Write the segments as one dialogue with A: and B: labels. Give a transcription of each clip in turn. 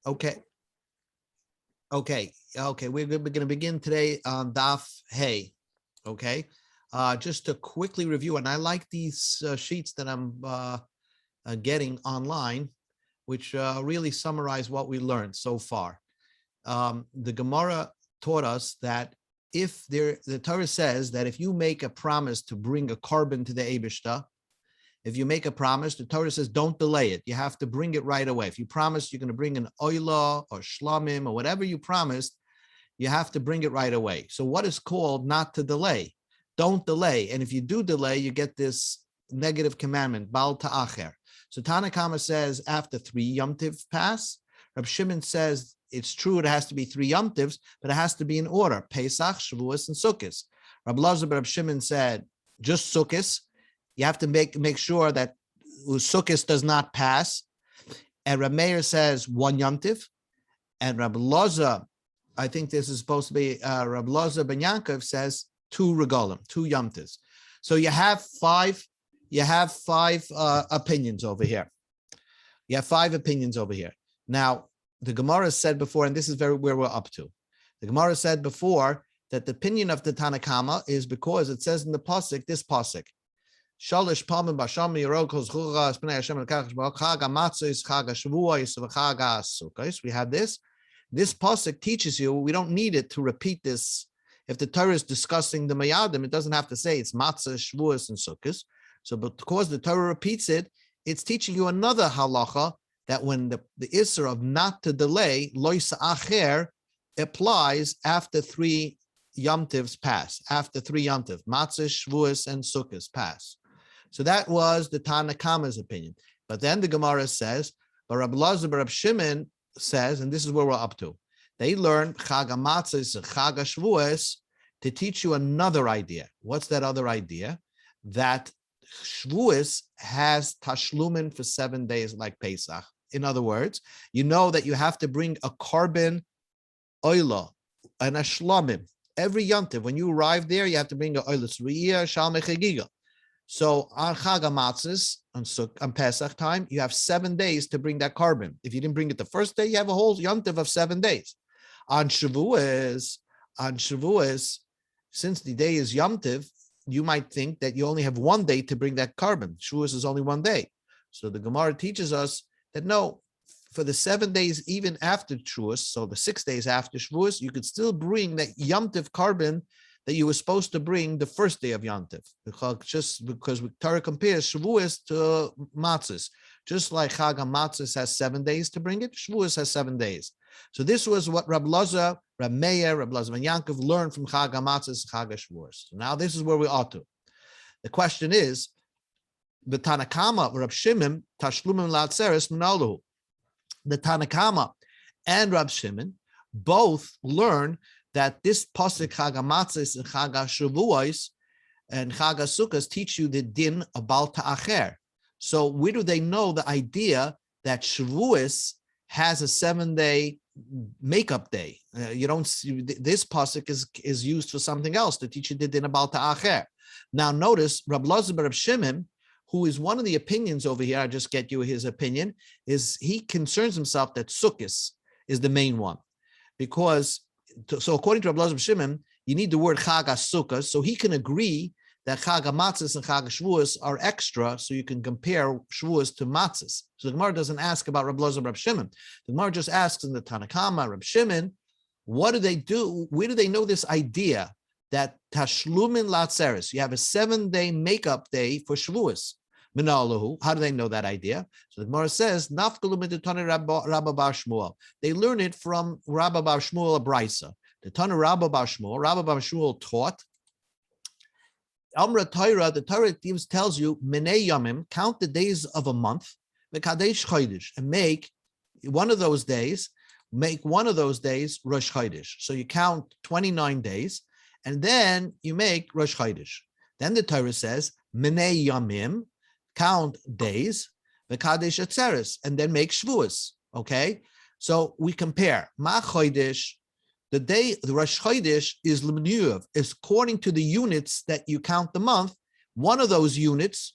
A: Okay. Okay. We're going to begin today on Daf Hey. Okay. Just to quickly review, and I like these sheets that I'm getting online, which really summarize what we learned so far. The Gemara taught us that the Torah says that if you make a promise to bring a carbon to the Eibishter, if you make a promise, the Torah says don't delay it. You have to bring it right away. If you promise you're going to bring an oila or shlamim or whatever you promised, you have to bring it right away. So what is called not to delay? Don't delay. And if you do delay, you get this negative commandment, bal ta'acher. So Tanakama says after 3 Yom Tiv pass. Rab Shimon says it's true, it has to be 3 Yom Tivs, but it has to be in order, Pesach, Shavuos, and Sukkot. Rab Lazar, Rab Shimon said just Sukkot. You have to make sure that Sukkot does not pass. And Rab Meir says 1 Yom Tiv. And Rab Lazar, I think this is supposed to be Rab Lazar ben Yankov says 2 regalim, 2 Yom Tivs. So you have five opinions over here. You have 5 opinions over here. Now, the Gemara said before, and this is where we're up to. The Gemara said before that the opinion of the Tanakama is because it says in the pasuk, this pasuk, Shalish Palmim Basham Yerokos Chura Spnei Hashem Elkachosh Baruch Chag HaMatzos Chag HaShavuos V'Chag HaSukkos. We have this. This pasuk teaches you. We don't need it to repeat this. If the Torah is discussing the Mayadim, it doesn't have to say it's Matzah, Shavuos, and Sukkos. So, but because the Torah repeats it, it's teaching you another halacha that when the Isser of not to delay, Lois Acher, applies after 3 Yom Tivs pass, after 3 Yom Tiv, Matzah, Shavuos, and Sukkos pass. So that was the Tanakama's opinion. But then the Gemara says, but Rab Lazar, Rab Shimon says, and this is where we're up to, they learn Chag HaMatzos and Chag HaShavuos to teach you another idea. What's that other idea? That Shavuos has tashlumin for 7 days like Pesach. In other words, you know that you have to bring a carbon oila and a shlamim every Yom Tov. When you arrive there, you have to bring a oila tzriyah shal mechagiga. So on Chag HaMatzos, on Pesach time, you have 7 days to bring that carbon. If you didn't bring it the first day, you have a whole Yom Tov of 7 days. On Shavuos, since the day is Yom Tov, you might think that you only have 1 day to bring that carbon. Shavuos is only 1 day. So the Gemara teaches us that no, for the 7 days, even after Shavuos, so the 6 days after Shavuos, you could still bring that Yom Tov carbon that you were supposed to bring the first day of Yom Tov, because Torah compares Shavuos to Matzos. Just like Chag HaMatzos has 7 days to bring it, Shavuos has 7 days. So this was what Rab Lazar, Rab Meir, Rab Lazar ben Yankov learned from Chag HaMatzos, Chag HaShavuos. So now this is where we ought to. The question is, the Tanakama, Rab Shimon, Tashlumim Latzeres Minalahu. The Tanakama and Rab Shimon both learn that this pasuk Chag HaMatzos and Chag HaShavuos and Chag HaSukkos teach you the din of Bal Ta'acher. So where do they know the idea that Shavuos has a 7-day makeup day? You don't see this pasuk is used for something else to teach you the din of Bal Ta'acher. Now notice Rab Lazar Rab Shimon, who is one of the opinions over here, I just get you his opinion, is he concerns himself that Sukkos is the main one. Because, so according to Rab Lazar Shimon, you need the word Chag HaSukkos, so he can agree that Chag HaMatzos and Chag HaShavuos are extra, so you can compare Shavuos to Matzos. So the Gemara doesn't ask about Rab Lazar Rab Shimon. The Gemara just asks in the Tanakama, Rab Shimon, what do they do? Where do they know this idea that Tashlumin Latzeres, you have a 7-day makeup day for Shavuos? How do they know that idea? So the Gemara says, Rabba Bar Shmuel. They learn it from Rabba Bar Shmuel a Brisa. The Tana Rabba Bar Shmuel taught, Amra Torah, the Torah tells you, Menei Yamim, count the days of a month, V'kadesh Chodesh, and make one of those days Rosh Chodesh. So you count 29 days, and then you make Rosh Chodesh. Then the Torah says, Menei Yamim, count days, V'kadesh Atzeres, and then make Shavuos. Okay? So we compare. Ma Chodesh, the day, the Rosh Chodesh is L'mniyuv, is according to the units that you count the month. One of those units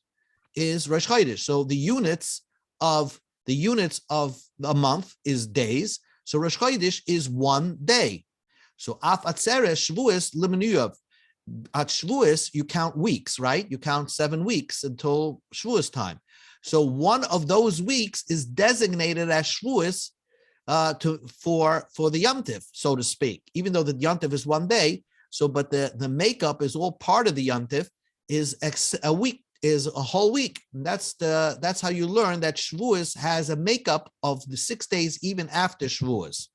A: is Rosh Chodesh. So the units of the units of a month is days. So Rosh Chodesh is 1 day. So Af Atzeres Shavuos Limenuyav. At Shavuos, you count weeks, right? You count 7 weeks until Shavuos time. So one of those weeks is designated as Shavuos for the Yom Tiv, so to speak. Even though the Yom Tiv is 1 day, but the makeup is all part of the Yom Tiv, is a week, is a whole week. And that's how you learn that Shavuos has a makeup of the 6 days even after Shavuos.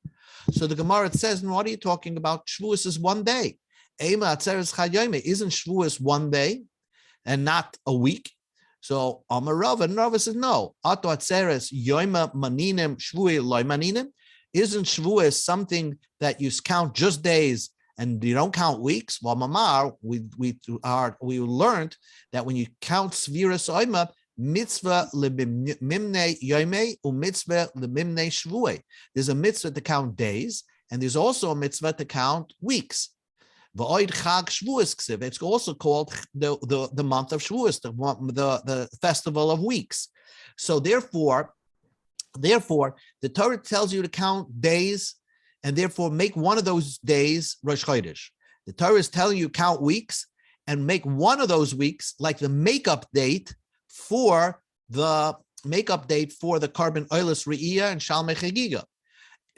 A: So the Gemara says, what are you talking about? Shavuos is 1 day. Isn't Shavuos 1 day and not a week? So Amar Rava, and Rava says, no. Ato atzeres yoima maninim shvui loy maninim. Isn't Shavuos something that you count just days and you don't count weeks? Well, Mamar, we learned that when you count Sviras Oima, mitzvah lebimne yoime u'mitzvah lebimne shvui. There's a mitzvah to count days, and there's also a mitzvah to count weeks. It's also called the month of Shavuos, the festival of weeks. So therefore, the Torah tells you to count days, and therefore make one of those days Rosh Chodesh. The Torah is telling you count weeks and make one of those weeks like the makeup date for the carbon oilus re'iyah and shalmei chagiga.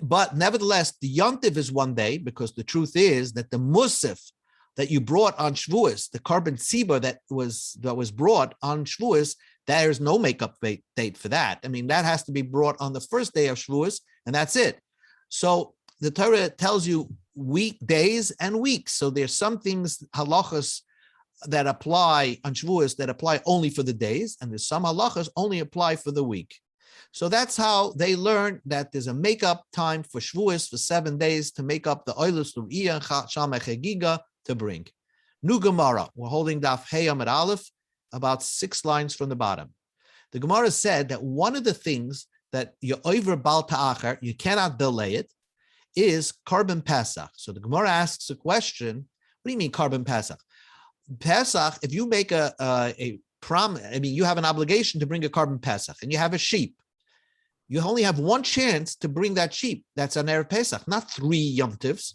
A: But nevertheless, the Yom Tiv is 1 day, because the truth is that the musaf that you brought on Shavuos, the carbon tzibah that was brought on Shavuos, there is no makeup date for that. I mean, that has to be brought on the first day of Shavuos, and that's it. So the Torah tells you days and weeks. So there's some things, halachas, that apply on Shavuos that apply only for the days, and there's some halachas only apply for the week. So that's how they learn that there's a makeup time for Shavuos for 7 days to make up the oilus l'riyah and shalmei chagiga to bring. New Gemara, we're holding Daf Hey Amud Aleph, about 6 lines from the bottom. The Gemara said that one of the things that you're over bal ta'achar, you cannot delay it, is carbon Pesach. So the Gemara asks a question. What do you mean carbon Pesach? Pesach, if you make a promise, I mean, you have an obligation to bring a carbon Pesach, and you have a sheep. You only have one chance to bring that sheep. That's on Erev Pesach, not 3 Yom Tivs.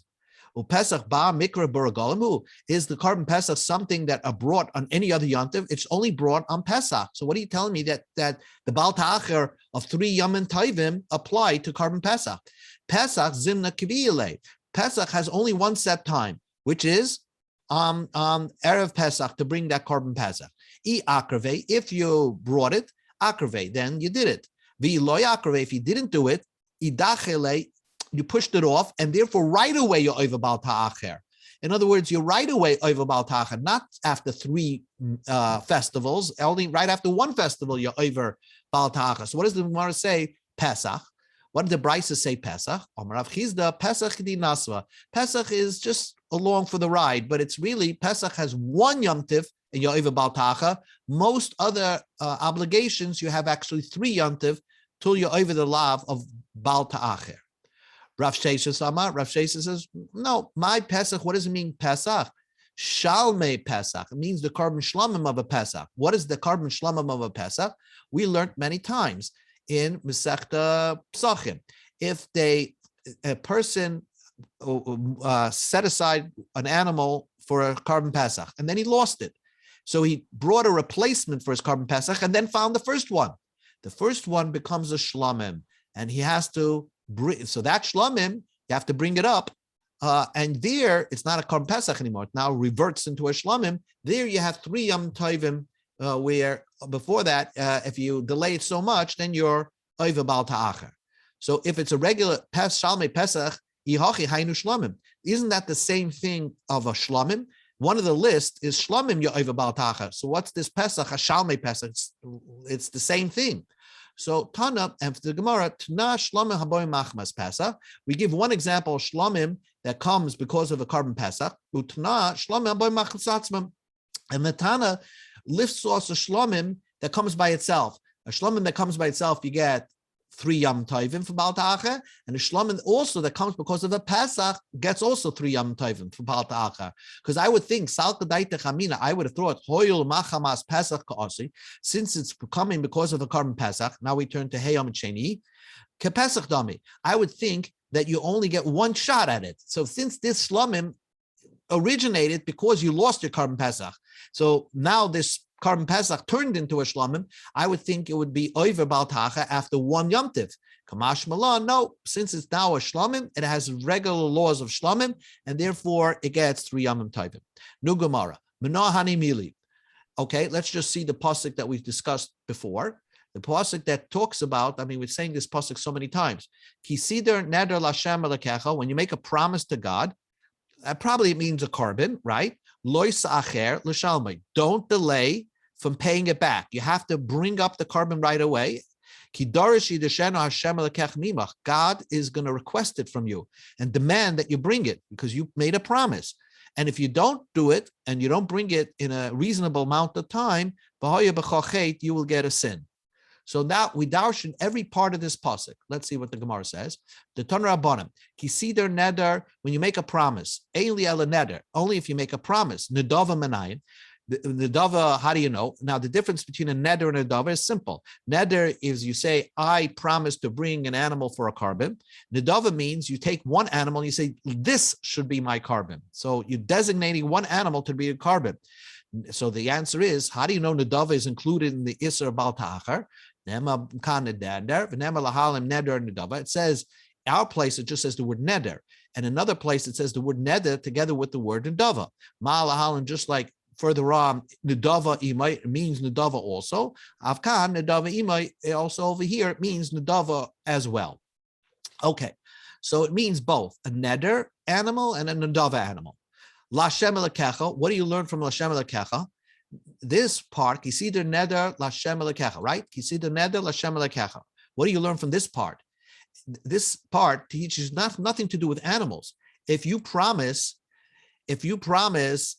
A: Pesach ba mikra baragalamu. Is the carbon Pesach something that are brought on any other Yom Tiv? It's only brought on Pesach. So what are you telling me that the Baal Ta'acher of 3 Yom Tovim apply to carbon Pesach? Pesach zimna kiviyale. Pesach has only one set time, which is Erev Pesach, to bring that carbon Pesach. Akrave, if you brought it, akrave, then you did it. If you didn't do it, you pushed it off, and therefore right away you're over Baal Ta'acher. In other words, you're right away over Baal Ta'acher, not after 3 festivals, only right after 1 festival you're over Baal Ta'acher. So what does the Gemara say? Pesach. What did the Brisa say? Pesach. Omarav Chizda, Pesach di Nasva. Pesach is just along for the ride, but it's really, Pesach has 1 Yom Tiv, and you're over Baal Ta'acher. Most other obligations, you have actually 3 Yom Tiv till you're over the lav of Baal Ta'acher. Rav Sheshes says, no, my Pesach, what does it mean, Pesach? Shalmei Pesach. It means the carbon shlamim of a Pesach. What is the carbon shlamim of a Pesach? We learned many times in Masechta Psachim. If a person set aside an animal for a carbon Pesach, and then he lost it. So he brought a replacement for his carbon Pesach and then found the first one. The first one becomes a shlamim, and he has to bring, so that shlamim, you have to bring it up. And there, it's not a carbon Pesach anymore. It now reverts into a shlamim. There you have 3 Yom Tovim, where before that, if you delay it so much, then you're over Baal Ta'acher. So if it's a regular Shalmei Pesach, Yihachi Hainu Shlamim. Isn't that the same thing of a shlamim? One of the list is shlamim Yo'eva Baal Ta'acher. So what's this Pesach? A Shalmei Pesach. It's the same thing. So Tana, and for the Gemara, Tana Shlamim Haboy Machmas Pesach. We give one example of shlamim that comes because of a carbon Pesach. Utana Shlamim Haboy Machmas Atzmam. And the Tana lifts also shlamim that comes by itself. A shlamim that comes by itself, you get 3 Yom Tovim for Baal Ta'achar, and the Shlomim also that comes because of a Pesach gets also 3 Yom Tovim for Baal Ta'achar. Because I would think, Salka Daita Chamina, I would have thought, Hoyul Machamas Pesach Ka'asi, since it's coming because of a Karban Pesach, now we turn to Heyom Sheni, Kepesach Dami. I would think that you only get one shot at it. So since this Shlomim originated because you lost your Karban Pesach, so now this Karban Pesach turned into a Shlomim, I would think it would be over Baal Ta'achar after 1 Yom Tiv. Kamash Malan, no, since it's now a Shlomim, it has regular laws of Shlomim, and therefore it gets 3 Yom Tovim. Nu Gemara, Menahani Mili. Okay, let's just see the pasuk that we've discussed before. The pasuk that talks about, we're saying this pasuk so many times. Kisider neder l'Hashem elekecha, when you make a promise to God, that probably means a carbon, right? Lois acher l'shalmei. Don't delay from paying it back. You have to bring up the carbon right away. God is going to request it from you and demand that you bring it because you made a promise. And if you don't do it and you don't bring it in a reasonable amount of time, you will get a sin. So now we darshan every part of this pasuk. Let's see what the Gemara says. The Tanra Abanim, Kisider neder, when you make a promise, Eili ela neder, only if you make a promise. Nedava menayin. Nedava, how do you know? Now the difference between a neder and a nedava is simple. Neder is you say, I promise to bring an animal for a carbon. Nedava means you take one animal and you say, this should be my carbon. So you're designating one animal to be a carbon. So the answer is, how do you know nedava is included in the Isser Baal Ta'achar? It says, our place, it just says the word neder. And another place, it says the word neder together with the word nedava. Ma'alahalim, just like further on, nedava imay means nedava also. Avkan, nedava imay, also over here, it means nedava as well. Okay, so it means both a neder animal and a nedava animal. Lashem elekecha, what do you learn from Lashem elekecha? This part, Kisider neder Lashem elekecha, right? Kisider neder Lashem elekecha. What do you learn from this part? This part teaches nothing to do with animals. If you promise what? If you promise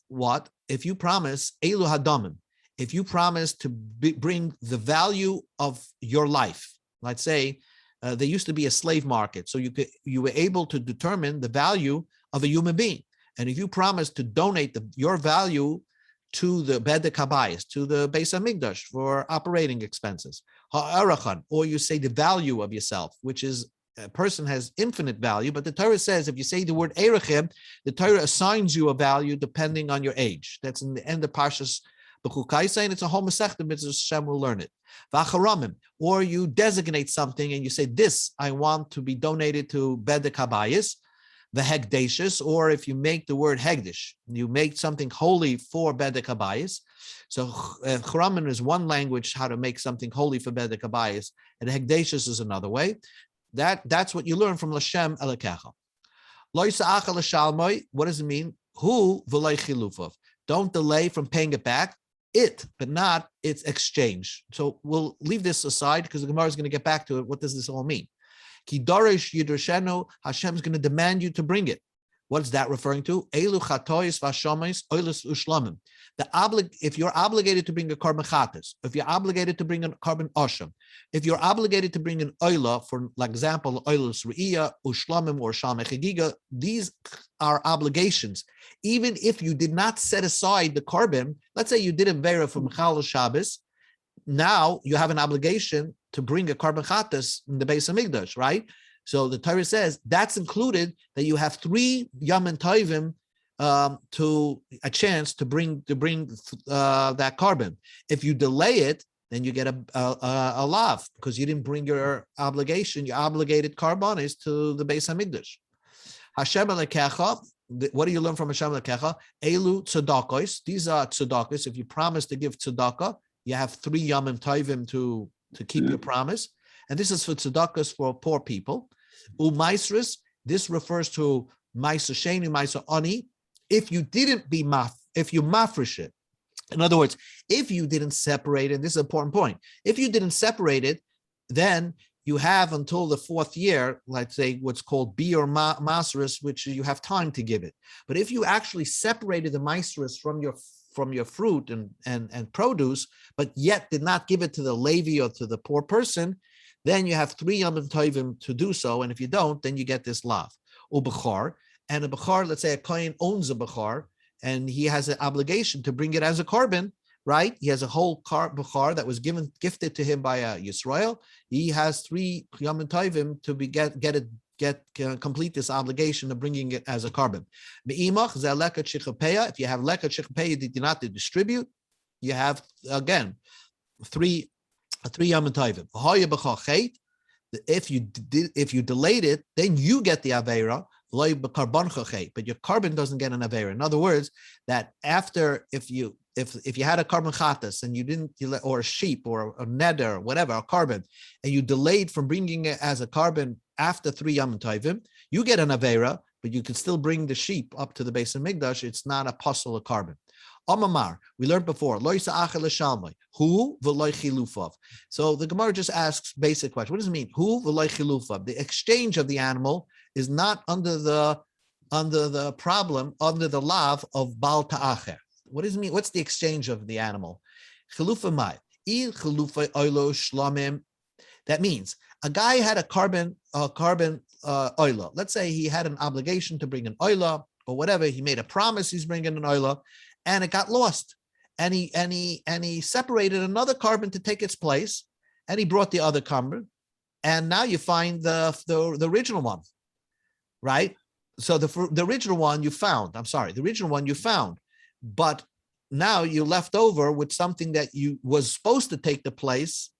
A: Elu Hadamim, if you promise to bring the value of your life, let's say there used to be a slave market, so you were able to determine the value of a human being. And if you promise to donate your value to the Bedek Habayis, to the Beis Hamikdash for operating expenses, ha'arachan, or you say the value of yourself, which is a person has infinite value, but the Torah says if you say the word erechim, the Torah assigns you a value depending on your age. That's in the end of Parshas B'chukaisa, and it's a whole Masechta mitzvah. Hashem will learn it. V'acharamim, or you designate something and you say this I want to be donated to Bedek Habayis, the hegdashis, or if you make the word hegdish, you make something holy for Bedek Habayis. So Churamin is one language how to make something holy for Bedek Habayis, and hegdashis is another way. That's what you learn from Lashem elekecha. Lo yisa'acha l'shalmoi. What does it mean? Hu v'loi chilufav. Don't delay from paying it back. It, but not its exchange. So we'll leave this aside because the Gemara is going to get back to it. What does this all mean? Ki dorish yidrashenu, Hashem is going to demand you to bring it. What is that referring to? Elu chatois v'ashomis oilus ushlamim. If you're obligated to bring a carbon chatas, if you're obligated to bring a carbon osham, if you're obligated to bring an oila, for example, oilus re'iyah, ushlamim, or shalmei chagiga, these are obligations. Even if you did not set aside the carbon, let's say you did a vera for Michal Shabbos, now you have an obligation to bring a carbon chatas in the Beis Hamikdash, right? So the Torah says that's included, that you have 3 Yom Tovim to a chance to bring that carbon. If you delay it, then you get a lav because you didn't bring your obligation. Your obligated carbon is to the Beis Hamikdash. Hashem elekecha. What do you learn from Hashem elekecha? Elu tzedakos. These are tzedakos. If you promise to give tzedakah, you have 3 Yom Tovim to keep your promise. And this is for tzedakahs for poor people. Umaisris, this refers to Maisa Sheni, Maisa Ani. If you didn't if you mafresh it, in other words, if you didn't separate it, this is an important point. If you didn't separate it, then you have until the 4th year, let's say what's called bi or maseris, which you have time to give it. But if you actually separated the maseris from your fruit and produce, but yet did not give it to the Levi or to the poor person, then you have 3 Yom Tovim to do so. And if you don't, then you get this lav. Ubechar. And a Bechar, let's say a Kohen owns a Bechar, and he has an obligation to bring it as a carbon, right? He has a whole Bechar that was gifted to him by Yisrael. He has 3 Yom Tovim to complete this obligation of bringing it as a carbon. If you have lekat shichapeya, you did not distribute, you have again 3 Yom Tovim. If you delayed it, then you get the avera, but your carbon doesn't get an avera. In other words, that after if you had a carbon chatas and you didn't, or a sheep or a neder or whatever, a carbon, and you delayed from bringing it as a carbon after 3 Yom Tovim, you get an avera, but you can still bring the sheep up to the base of Mikdash. It's not a puzzle of carbon. Amamar, we learned before, who v'loy chilufav. So the Gemara just asks basic question. What does it mean? Who v'loy chilufav? The exchange of the animal is not under the problem, under the lav of Baal Ta'acher. What does it mean? What's the exchange of the animal? Chilufa mai. That means a guy had a carbon oila. Let's say he had an obligation to bring an oila or whatever. He made a promise he's bringing an oila, and it got lost. And he separated another carbon to take its place, and he brought the other carbon. And now you find the original one, right? So the original one you found. The original one you found, but now you're left over with something that was supposed to take the place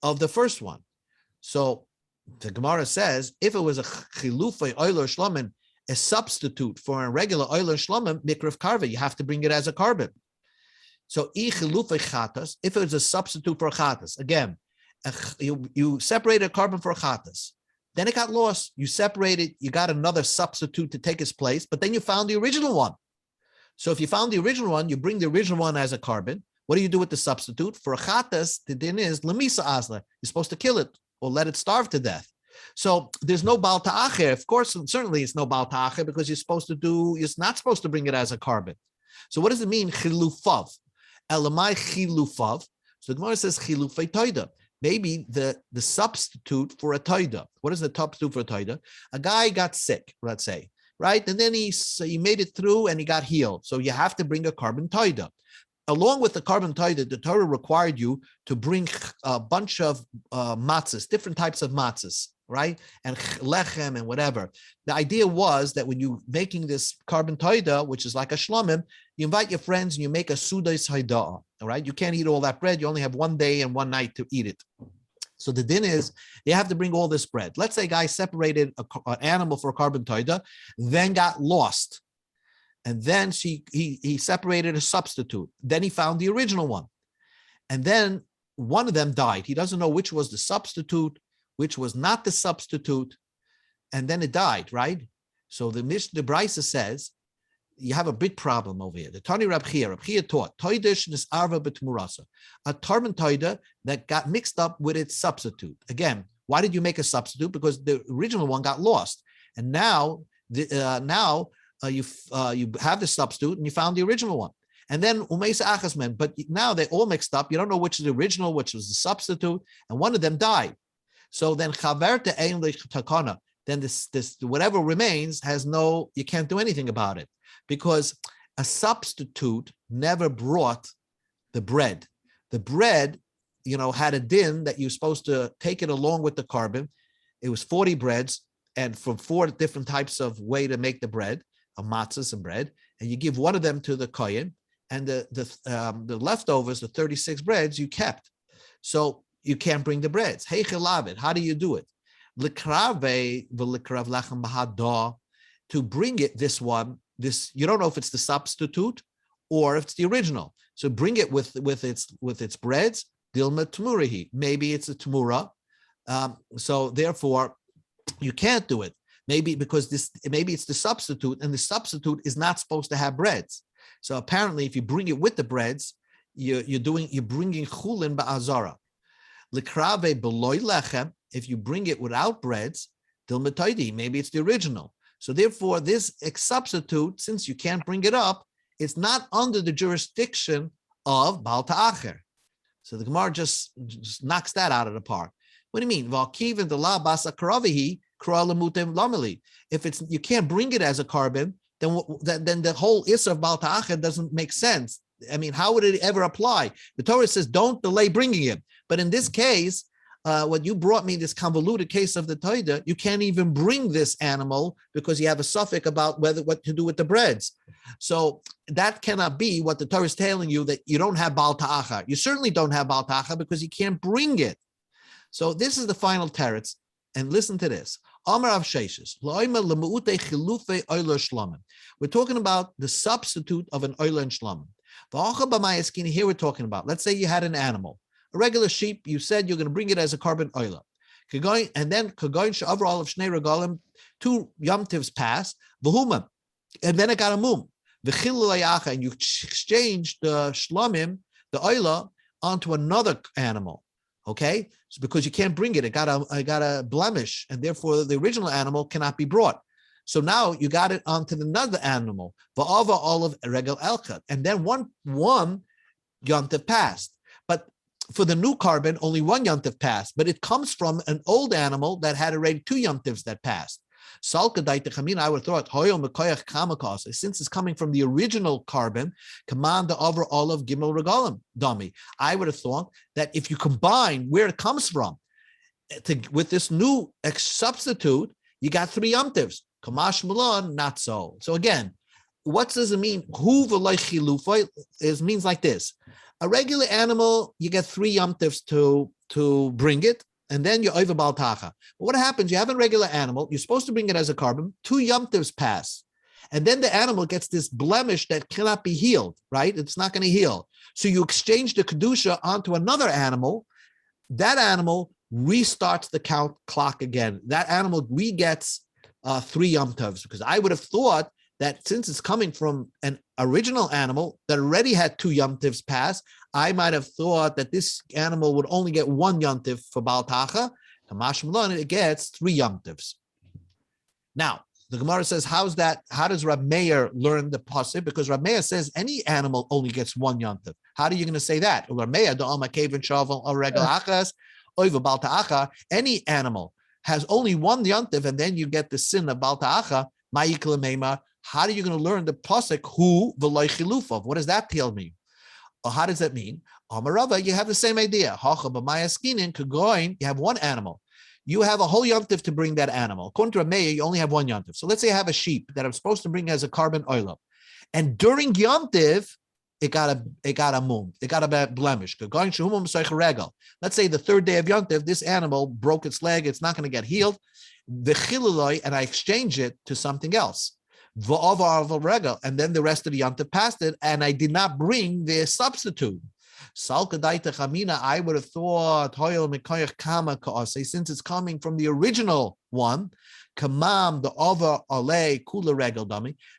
A: of the first one. So the Gemara says, if it was a chilufay oiler shlomin, a substitute for a regular oiler shlomin, mikrav karva, you have to bring it as a carbon. So chilufay chatas, if it was a substitute for a chatas, again, you separated a carbon for a chatas, then it got lost. You separated, you got another substitute to take its place, but then you found the original one. So if you found the original one, you bring the original one as a carbon. What do you do with the substitute? For a chatas, the din is lemisa asla. You're supposed to kill it or let it starve to death. So there's no Baal Ta'acher. Of course, certainly it's no Baal Ta'acher because you're not supposed to bring it as a carbon. So what does it mean? Chilufav. Elamai chilufav. So the Gemara says chilufay toida. Maybe the substitute for a toida. What is the substitute for a toida? A guy got sick, let's say, right? And then he made it through and he got healed. So you have to bring a carbon toida. Along with the carbon toida, the Torah required you to bring a bunch of matzahs, different types of matzahs, right? And lechem and whatever. The idea was that when you're making this carbon toida, which is like a shlomim, you invite your friends and you make a sudais haida'ah, all right? You can't eat all that bread. You only have one day and one night to eat it. So the din is, you have to bring all this bread. Let's say a guy separated an animal for a carbon toida, then got lost. And then he separated a substitute. Then he found the original one. And then one of them died. He doesn't know which was the substitute, which was not the substitute. And then it died, right? So the Brisa says, you have a big problem over here. The Tani Rab Chia taught, Toidish nisarva b'tmurasa, a carbon toida that got mixed up with its substitute. Again, why did you make a substitute? Because the original one got lost. And now you have the substitute and you found the original one. And then umeisa achasmen, but now they all mixed up. You don't know which is the original, which was the substitute, and one of them died. So then chaverta ein takana, then this whatever remains you can't do anything about it, because a substitute never brought the bread. The bread, had a din that you're supposed to take it along with the carbon. It was 40 breads, and from 4 different types of way to make the bread, of matzahs and bread, and you give one of them to the kohen, and the leftovers, the 36 breads, you kept. So you can't bring the breads. Hey chilavid, how do you do it? To bring it, this you don't know if it's the substitute or if it's the original. So bring it with its breads. Dilma tmurahi. Maybe it's a tmura. So therefore, you can't do it. Maybe because maybe it's the substitute, and the substitute is not supposed to have breads. So apparently, if you bring it with the breads, you're bringing chulin ba'azara. Likrave beloy lechem. If you bring it without breads, dilmataidi. Maybe it's the original. So therefore, this substitute, since you can't bring it up, it's not under the jurisdiction of Baal Ta'acher. So the Gemara just knocks that out of the park. What do you mean? If it's you can't bring it as a carbon, then the whole issue of Baal Ta'achar doesn't make sense. I mean, how would it ever apply? The Torah says, don't delay bringing it. But in this case, what you brought me, this convoluted case of the Torah, you can't even bring this animal because you have a suffix about what to do with the breads. So that cannot be what the Torah is telling you, that you don't have Baal Ta'achar. You certainly don't have Baal Ta'achar because you can't bring it. So this is the final teretz. And listen to this. We're talking about the substitute of an oiler and shlamim. Here we're talking about, let's say you had an animal, a regular sheep, you said you're going to bring it as a carbon oiler. And then overall of Shnei Regalim, 2 Yom Tivs pass, and then it got a mum. And you exchange the shlamim, the oiler, onto another animal. Okay, so because you can't bring it, it got a blemish, and therefore the original animal cannot be brought. So now you got it onto another animal, va'ava olive regel elkat, and then one yontif passed. But for the new carbon, only 1 yontif passed, but it comes from an old animal that had already 2 yontifs that passed. Salka daitechamina, I would have thought, since it's coming from the original carbon, command the over olive gimel regalim dummy. I would have thought that if you combine where it comes from with this new substitute, you got 3 yomtivs. Kamash Milan, not so. So again, what does it mean? Hu is means like this: a regular animal, you get 3 yomtivs to bring it. And then you're over Baal Ta'achar. But what happens? You have a regular animal. You're supposed to bring it as a carbon. 2 yomtivs pass. And then the animal gets this blemish that cannot be healed, right? It's not going to heal. So you exchange the Kedusha onto another animal. That animal restarts the count clock again. That animal re-gets 3 yomtivs, because I would have thought that since it's coming from an original animal that already had 2 yomtivs pass, I might have thought that this animal would only get 1 yomtiv for Baal Ta'achar. Kamash Milan, it gets 3 yomtivs. Now, the Gemara says, how's that? How does Rab Meir learn the pasuk? Because Rab Meir says any animal only gets 1 yomtiv. How are you going to say that? Rab Meir, Baal Ta'achar, any animal has only 1 yomtiv, and then you get the sin of Baal Ta'achar. How are you going to learn the pasuk hu v'loy chilufov? What does that tell me? Or how does that mean? Amarava, you have the same idea. You have 1 animal. You have a whole yomtiv to bring that animal. According to Rameya, you only have 1 yomtiv. So let's say I have a sheep that I'm supposed to bring as a carbon oil, and during yomtiv, it got a mum, it got a blemish. Let's say the 3rd day of yomtiv, this animal broke its leg. It's not going to get healed. And I exchange it to something else. And then the rest of the yontif passed it, and I did not bring the substitute. I would have thought, since it's coming from the original one,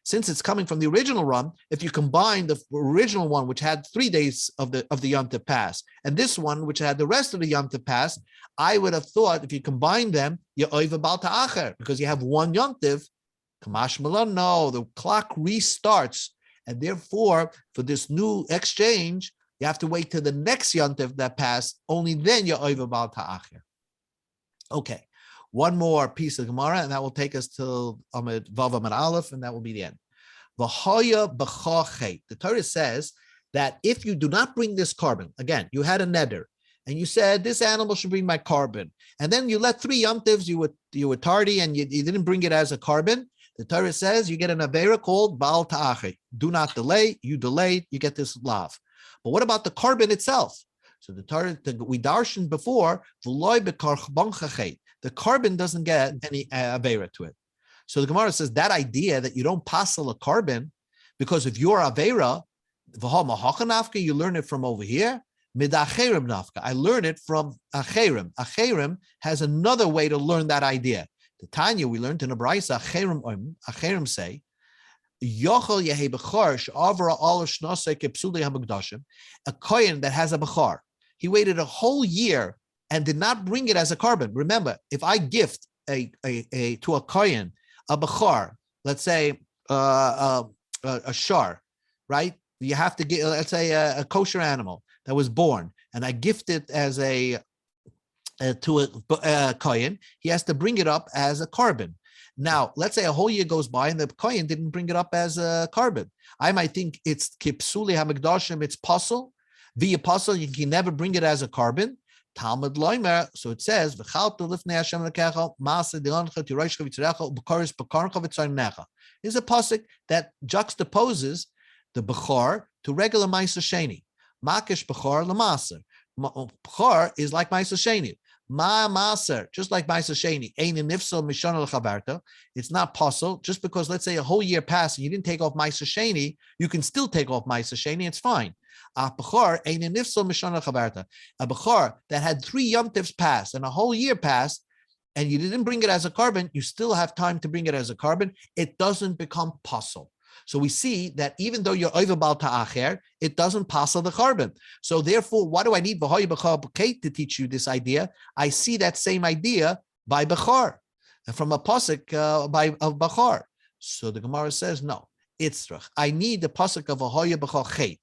A: since it's coming from the original one, if you combine the original one, which had 3 days of the yontif pass, and this one, which had the rest of the yontif pass, I would have thought if you combine them, you're over Baal Ta'achar, because you have 1 yontif. Kamash Milan, no, the clock restarts, and therefore, for this new exchange, you have to wait till the next yontif that passed. Only then you're over Baal Ta'achar. Okay, one more piece of Gemara, and that will take us to Amid Vav Amid Aleph, and that will be the end. The Torah says that if you do not bring this carbon, again, you had a neder, and you said this animal should bring my carbon, and then you let 3 yomtivs, you were tardy, and you didn't bring it as a carbon. The Torah says you get an avera called Baal Ta'achar. Do not delay. You delayed, you get this lav. But what about the carbon itself? So the Torah, we darshan before, the carbon doesn't get any avera to it. So the Gemara says that idea that you don't passel a carbon because of your avera, you learn it from over here. I learn it from acherim. Acherim has another way to learn that idea. The Tanya we learned in a braysa, acherim say, a kohen that has a bechar, he waited a whole year and did not bring it as a carbon. Remember, if I gift to a kohen a bechar, let's say a shar, right? You have to get, let's say a kosher animal that was born, and I gift it as a to a kohen, he has to bring it up as a carbon. Now, let's say a whole year goes by and the kohen didn't bring it up as a carbon. I might think it's kipsuli hamikdashim, it's puzzle. Via puzzle, you can never bring it as a carbon. Talmud loimer, so it says, There's a pasuk that juxtaposes the bechor to regular ma'aser sheni. Makish bechor lemaser. Bechor is like ma'aser sheni. Maser, just like ma'aser sheni, ein nifsal mishana lechavarta. It's not possible. Just because, let's say, a whole year passed and you didn't take off ma'aser sheni, you can still take off ma'aser sheni. It's fine. A bechor ein nifsal mishana lechavarta. A bechor that had 3 yom tivs passed and a whole year passed, and you didn't bring it as a carbon, you still have time to bring it as a carbon. It doesn't become possible. So we see that even though you're over bal ta'acher, it doesn't pass the carbon. So therefore, why do I need B'hoy B'char B'keit to teach you this idea? I see that same idea by B'char, from a pasuk of B'char. So the Gemara says, no, Itzrach. I need the pasuk of B'hoy B'char Chet.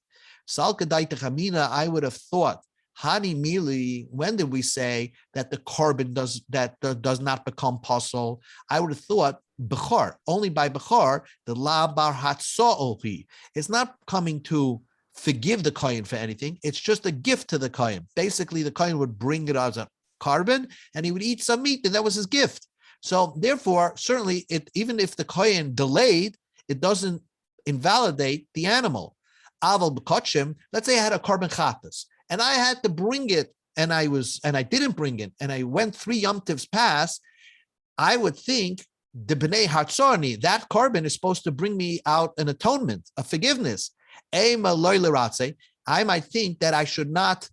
A: Salkadai Techamina, I would have thought, Hani Mili, when did we say that the carbon does not become possible? I would have thought Bechar, only by Bechar, the La Bar Hatso'ohi. It's not coming to forgive the kohen for anything. It's just a gift to the kohen. Basically, the kohen would bring it as a carbon and he would eat some meat, and that was his gift. So therefore, certainly, even if the kohen delayed, it doesn't invalidate the animal. Aval B'kochim, let's say I had a carbon chatas, and I had to bring it, and I didn't bring it, and I went 3 yom tivs past, I would think the b'nei hatzorni, that carbon is supposed to bring me out an atonement, a forgiveness. I might think that I should not,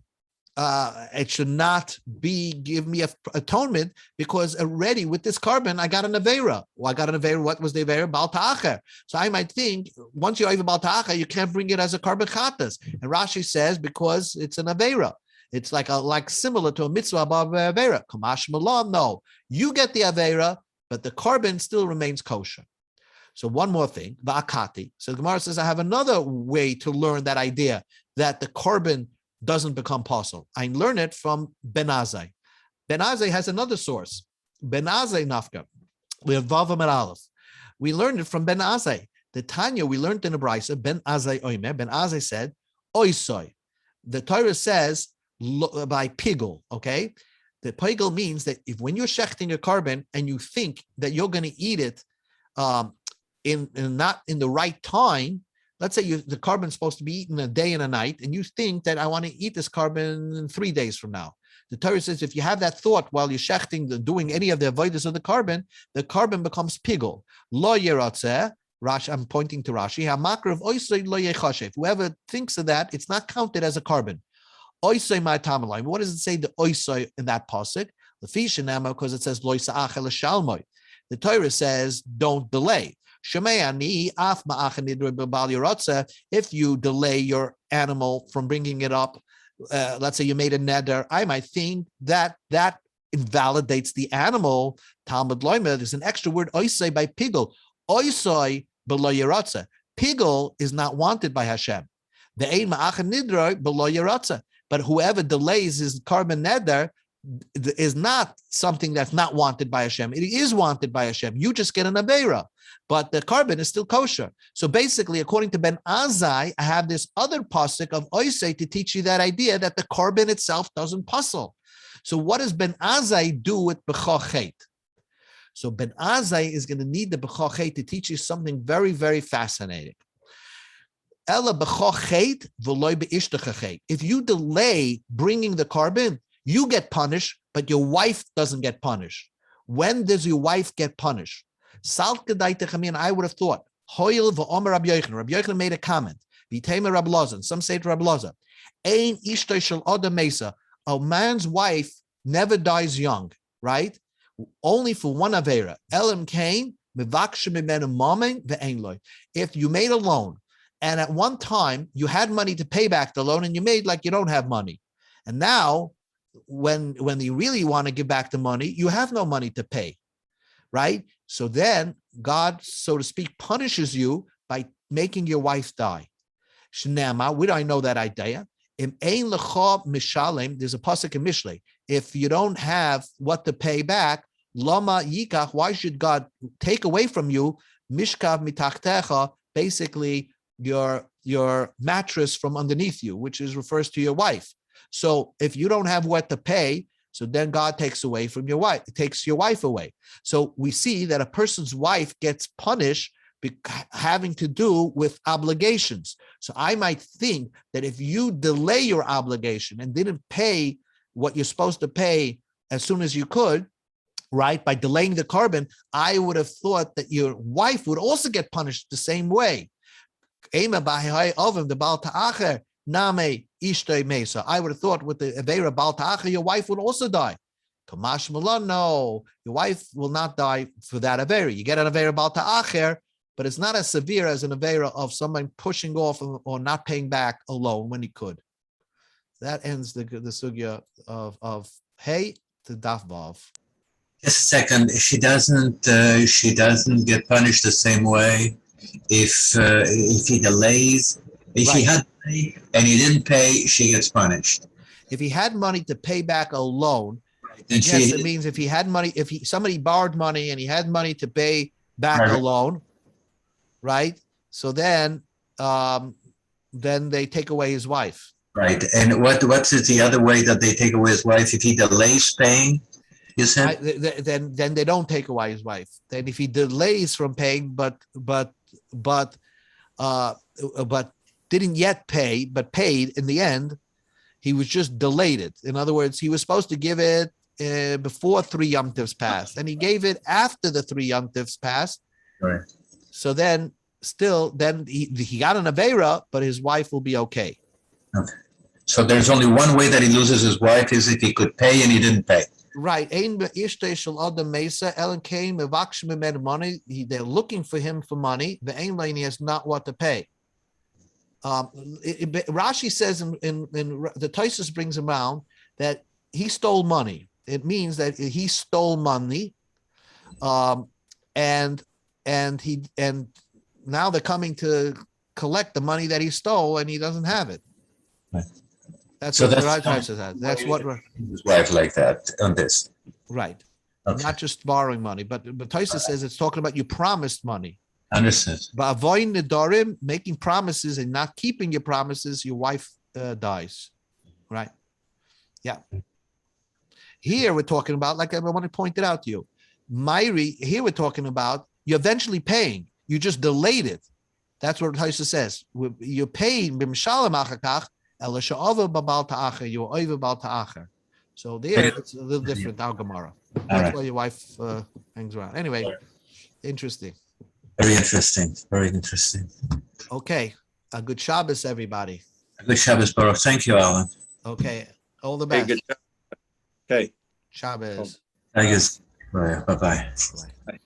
A: it should not give me a atonement, because already with this carbon, I got an avera. Well, I got an avera. What was the avera? Bal ta'acher. So I might think, once you're over bal ta'acher, you can't bring it as a carbon chatas. And Rashi says, because it's an avera. It's like similar to a mitzvah above avera. Kamash malam, no. You get the avera, but the carbon still remains kosher. So one more thing, va'akati. So the Gemara says, I have another way to learn that idea that the carbon doesn't become possible. I learn it from Ben Azai. Ben Azai has another source. Ben Azai nafka. We have Vav Amar Aleph. We learned it from Ben Azai. The Tanya we learned in the Brisa, Ben Azai Oimer. Ben Azai said, Oisoi. The Torah says by pigul, okay? The pigul means that if when you're shechting a carbon and you think that you're going to eat it in not in the right time, let's say the carbon is supposed to be eaten a day and a night, and you think that I want to eat this carbon 3 days from now. The Torah says if you have that thought while you're shechting, doing any of the avodas of the carbon becomes pigul. Lo yeratzeh, Rashi, I'm pointing to Rashi. Hamakar of oisay lo yechashev. Whoever thinks of that, it's not counted as a carbon. Oisay my tamalayim. What does it say, the oisay in that pasuk? Lefishanama, because it says lo yisa'achel shalmoy. The Torah says don't delay. If you delay your animal from bringing it up, let's say you made a neder, I might think that invalidates the animal. Talmud loimer, there's an extra word oisay by pigul. Oisay below yeratza. Pigul is not wanted by Hashem. The ein ma'achan nidroi below yeratza. But whoever delays his carbon neder is not something that's not wanted by Hashem. It is wanted by Hashem. You just get an aveira, but the carbon is still kosher. So basically, according to Ben Azai, I have this other pasuk of Oisei to teach you that idea that the carbon itself doesn't puzzle. So what does Ben Azai do with B'chochet? So Ben Azai is going to need the B'chochet to teach you something very, very fascinating. If you delay bringing the carbon, you get punished, but your wife doesn't get punished. When does your wife get punished? I would have thought, Rabbi Yochanan made a comment. Some say to Rabbi Loza, a man's wife never dies young, right? Only for one avera. If you made a loan, and at one time you had money to pay back the loan, and you made like you don't have money, and now when you really want to give back the money, you have no money to pay, right? So then God, so to speak, punishes you by making your wife die. Shnema, where do I know that idea? There's a pasuk in Mishlei. if you don't have what to pay back, lama yikach, why should God take away from you mishkav mitachtecha, basically your mattress from underneath you, which refers to your wife. So if you don't have what to pay, so then God takes away from your wife, takes your wife away. So we see that a person's wife gets punished having to do with obligations. So I might think that if you delay your obligation and didn't pay what you're supposed to pay as soon as you could, right, by delaying the carbon, I would have thought that your wife would also get punished the same way. I would have thought with the Avera Baal Ta'acher, your wife would also die. Kamash Malan, no, your wife will not die for that Avera. You get an Avera Baal Ta'acher, but it's not as severe as an Avera of someone pushing off or not paying back a loan when he could. That ends the sugya of Hey to Daf Vav.
B: Just a second. She doesn't get punished the same way if he delays. If he had money and he didn't pay, she gets punished.
A: If he had money to pay back a loan,
B: Then
A: yes, it means if he had money, somebody borrowed money and he had money to pay back a loan, right? So then they take away his wife.
B: Right. And what's the other way that they take away his wife? If he delays paying, you said?
A: Then they don't take away his wife. Then if he delays from paying, but didn't yet pay, but paid in the end, he was just delayed it. In other words, he was supposed to give it before 3 Yom Tovs passed, and he gave it after the 3 Yom Tovs passed.
B: Right.
A: So then he got an Avera, but his wife will be okay.
B: Okay. So there's only one way that he loses his wife is if he could pay and he didn't pay.
A: Right. Ellen came, money. They're looking for him for money. The Ain he has not what to pay. Rashi says in the Tosfos brings around that he stole money. It means that he stole money, and now they're coming to collect the money that he stole, and he doesn't have it.
B: Right.
A: That's what Tosfos says. That's what
B: his wife like that on this.
A: Right.
B: Okay.
A: Not just borrowing money, but Tosfos says it's talking about you promised money.
B: Understood.
A: But avoiding the dorim, making promises and not keeping your promises, your wife dies. Right? Yeah. Here we're talking about, like I want to point it out to you, Myri. Here we're talking about you're eventually paying. You just delayed it. That's what Tosfos says. You're paying b'mishalem achakach ela she'ova b'bal ta'acher. You're over bal ta'acher. So there it's a little different. Our Gemara. That's why your wife hangs around. Anyway, interesting.
B: Very interesting. Very interesting.
A: Okay. A good Shabbos, everybody.
B: A good Shabbos, Baruch. Thank you, Alan.
A: Okay. All the best.
C: Hey, good. Okay.
A: Shabbos.
B: I guess. Bye-bye.
A: Bye.